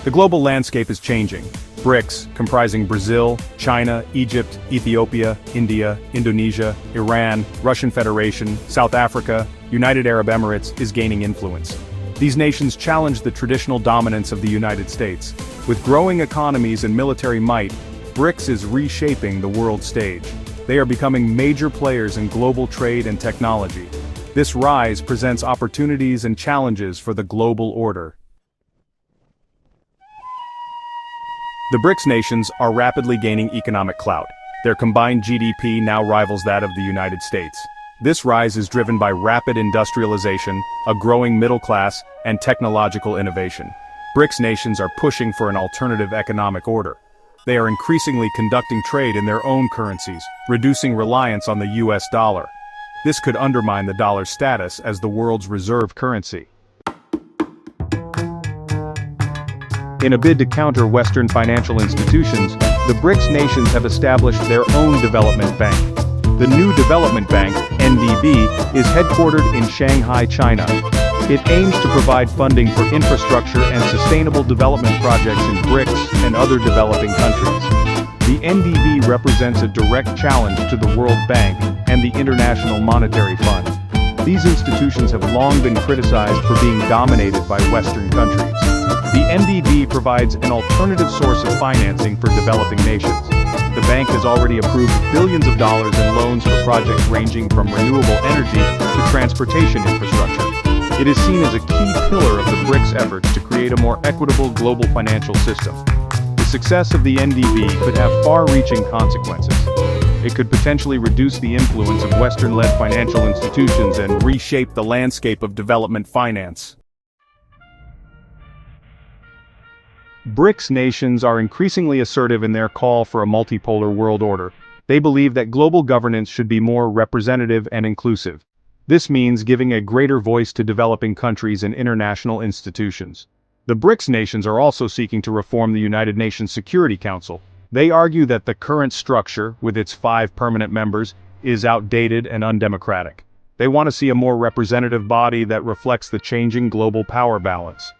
The global landscape is changing. BRICS, comprising Brazil, China, Egypt, Ethiopia, India, Indonesia, Iran, Russian Federation, South Africa, United Arab Emirates, is gaining influence. These nations challenge the traditional dominance of the United States. With growing economies and military might, BRICS is reshaping the world stage. They are becoming major players in global trade and technology. This rise presents opportunities and challenges for the global order. The BRICS nations are rapidly gaining economic clout. Their combined GDP now rivals that of the United States. This rise is driven by rapid industrialization, a growing middle class, and technological innovation. BRICS nations are pushing for an alternative economic order. They are increasingly conducting trade in their own currencies, reducing reliance on the US dollar. This could undermine the dollar's status as the world's reserve currency. In a bid to counter Western financial institutions, the BRICS nations have established their own development bank. The new Development Bank, NDB, is headquartered in Shanghai, China. It aims to provide funding for infrastructure and sustainable development projects in BRICS and other developing countries. The NDB represents a direct challenge to the World Bank and the International Monetary Fund. These institutions have long been criticized for being dominated by Western countries. The NDB provides an alternative source of financing for developing nations. The bank has already approved billions of dollars in loans for projects ranging from renewable energy to transportation infrastructure. It is seen as a key pillar of the BRICS efforts to create a more equitable global financial system. The success of the NDB could have far-reaching consequences. It could potentially reduce the influence of Western-led financial institutions and reshape the landscape of development finance. BRICS nations are increasingly assertive in their call for a multipolar world order. They believe that global governance should be more representative and inclusive. This means giving a greater voice to developing countries and international institutions. The BRICS nations are also seeking to reform the United Nations Security Council. They argue that the current structure, with its 5 permanent members, is outdated and undemocratic. They want to see a more representative body that reflects the changing global power balance.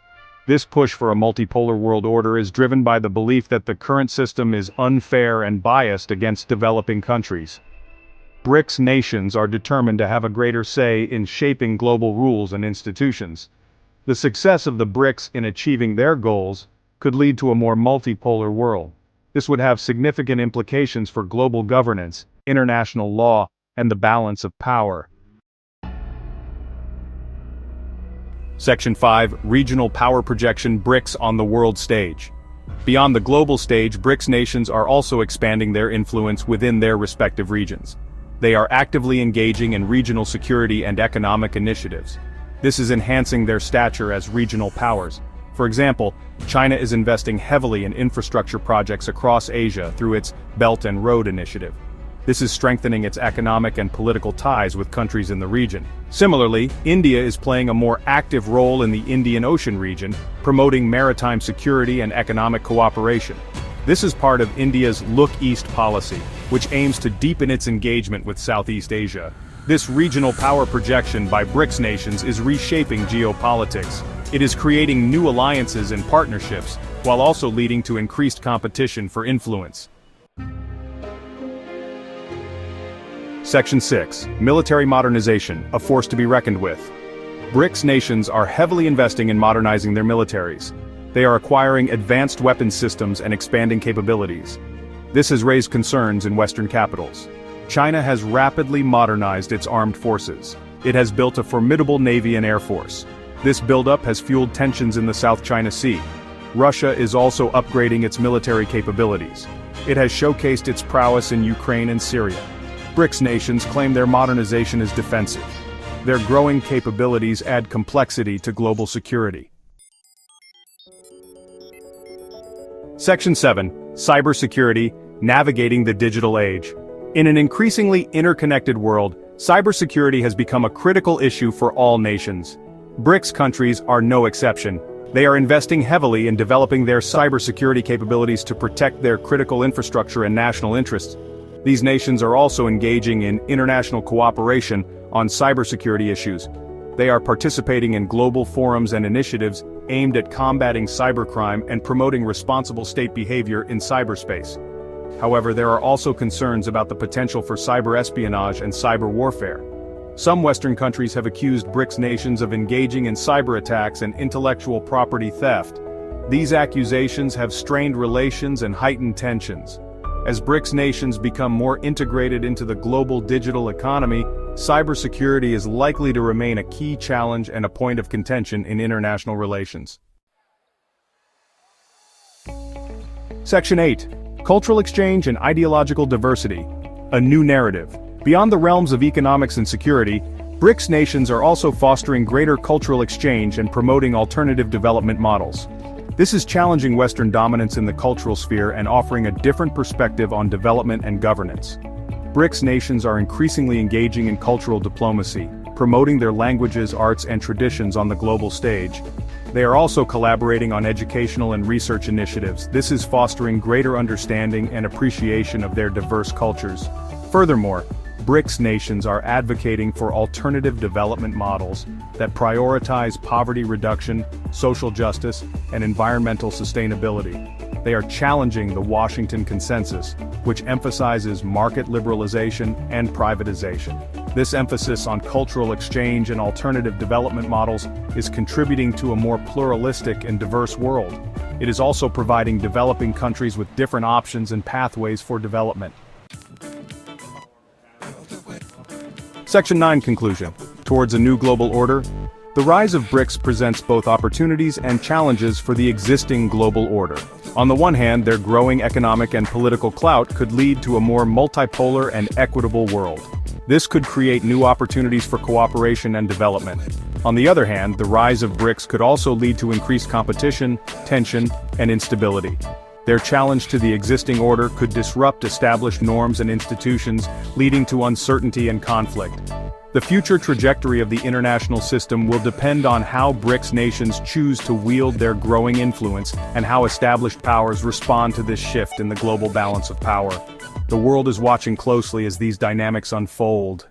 This push for a multipolar world order is driven by the belief that the current system is unfair and biased against developing countries. BRICS nations are determined to have a greater say in shaping global rules and institutions. The success of the BRICS in achieving their goals could lead to a more multipolar world. This would have significant implications for global governance, international law, and the balance of power. Section 5. Regional Power Projection. BRICS on the world stage. Beyond the global stage, BRICS nations are also expanding their influence within their respective regions. They are actively engaging in regional security and economic initiatives. This is enhancing their stature as regional powers. For example, China is investing heavily in infrastructure projects across Asia through its Belt and Road Initiative. This is strengthening its economic and political ties with countries in the region. Similarly, India is playing a more active role in the Indian Ocean region, promoting maritime security and economic cooperation. This is part of India's Look East policy, which aims to deepen its engagement with Southeast Asia. This regional power projection by BRICS nations is reshaping geopolitics. It is creating new alliances and partnerships, while also leading to increased competition for influence. Section 6. Military modernization, a force to be reckoned with. BRICS nations are heavily investing in modernizing their militaries. They are acquiring advanced weapons systems and expanding capabilities. This has raised concerns in Western capitals. China has rapidly modernized its armed forces. It has built a formidable navy and air force. This buildup has fueled tensions in the South China Sea. Russia is also upgrading its military capabilities. It has showcased its prowess in Ukraine and Syria. BRICS nations claim their modernization is defensive. Their growing capabilities add complexity to global security. Section 7. Cybersecurity, navigating the digital age. In an increasingly interconnected world, cybersecurity has become a critical issue for all nations. BRICS countries are no exception. They are investing heavily in developing their cybersecurity capabilities to protect their critical infrastructure and national interests. These nations are also engaging in international cooperation on cybersecurity issues. They are participating in global forums and initiatives aimed at combating cybercrime and promoting responsible state behavior in cyberspace. However, there are also concerns about the potential for cyber espionage and cyber warfare. Some Western countries have accused BRICS nations of engaging in cyber attacks and intellectual property theft. These accusations have strained relations and heightened tensions. As BRICS nations become more integrated into the global digital economy, cybersecurity is likely to remain a key challenge and a point of contention in international relations. Section 8. Cultural exchange and ideological diversity. A new narrative. Beyond the realms of economics and security, BRICS nations are also fostering greater cultural exchange and promoting alternative development models. This is challenging Western dominance in the cultural sphere and offering a different perspective on development and governance. BRICS nations are increasingly engaging in cultural diplomacy, promoting their languages, arts, and traditions on the global stage. They are also collaborating on educational and research initiatives. This is fostering greater understanding and appreciation of their diverse cultures. Furthermore, BRICS nations are advocating for alternative development models that prioritize poverty reduction, social justice, and environmental sustainability. They are challenging the Washington Consensus, which emphasizes market liberalization and privatization. This emphasis on cultural exchange and alternative development models is contributing to a more pluralistic and diverse world. It is also providing developing countries with different options and pathways for development. Section 9 Conclusion. Towards a new global order. The rise of BRICS presents both opportunities and challenges for the existing global order. On the one hand, their growing economic and political clout could lead to a more multipolar and equitable world. This could create new opportunities for cooperation and development. On the other hand, the rise of BRICS could also lead to increased competition, tension, and instability. Their challenge to the existing order could disrupt established norms and institutions, leading to uncertainty and conflict. The future trajectory of the international system will depend on how BRICS nations choose to wield their growing influence and how established powers respond to this shift in the global balance of power. The world is watching closely as these dynamics unfold.